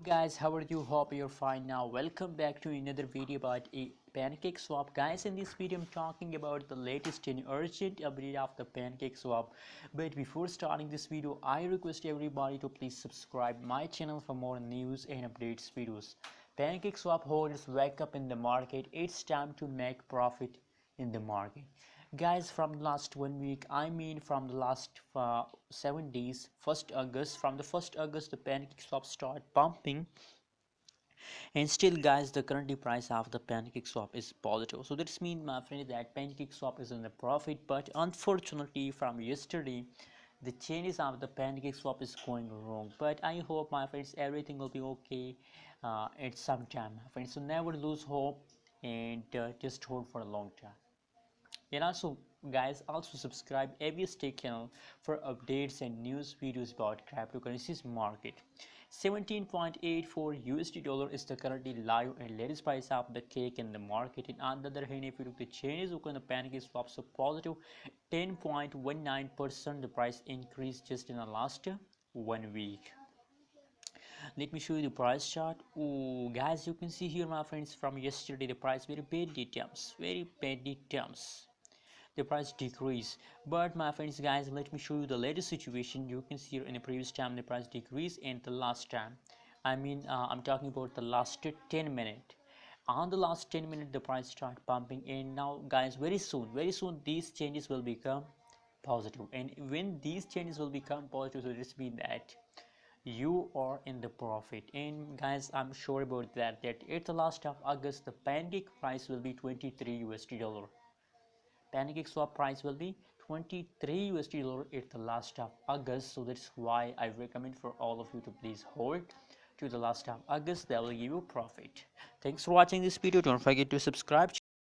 Guys, how are you? Hope you're fine. Now welcome back to another video about a Pancakeswap. Guys, in this video I'm talking about the latest and urgent update of the Pancakeswap. But before starting this video, I request everybody to please subscribe my channel for more news and updates videos. Pancakeswap holders wake up in the market. It's time to make profit in the market. Guys, from the last 1 week, from the last 7 days, 1st August, from the 1st August the Pancakeswap start pumping, and still guys the currently price of the Pancakeswap is positive. So this means, my friend, that Pancakeswap is in the profit. But unfortunately from yesterday the changes of the Pancakeswap is going wrong. But I hope, my friends, everything will be okay at some time, my friends. So never lose hope, and just hold for a long time. And also guys, also subscribe ABS Tech channel for updates and news videos about cryptocurrencies market. 17.84 USD dollar is the currently live and latest price of the cake in the market. And on the other hand, if you look the changes, look on the Pancakeswap, so positive 10.19% the price increase just in the last 1 week. Let me show you the price chart. Oh guys, you can see here, my friends, from yesterday the price very bad terms, the price decrease. But my friends, guys, let me show you the latest situation. You can see here in the previous time the price decrease, and the last time, I'm talking about the last 10 minutes. On the last 10 minutes the price start pumping, and now guys, very soon these changes will become positive. And when these changes will become positive, so this means that you are in the profit. And guys, I'm sure about that at the last of August the pancake price will be 23 USD dollar. Pancakeswap price will be 23 USD dollar at the last of August. So that's why I recommend for all of you to please hold to the last of August. That will give you profit. Thanks for watching this video. Don't forget to subscribe.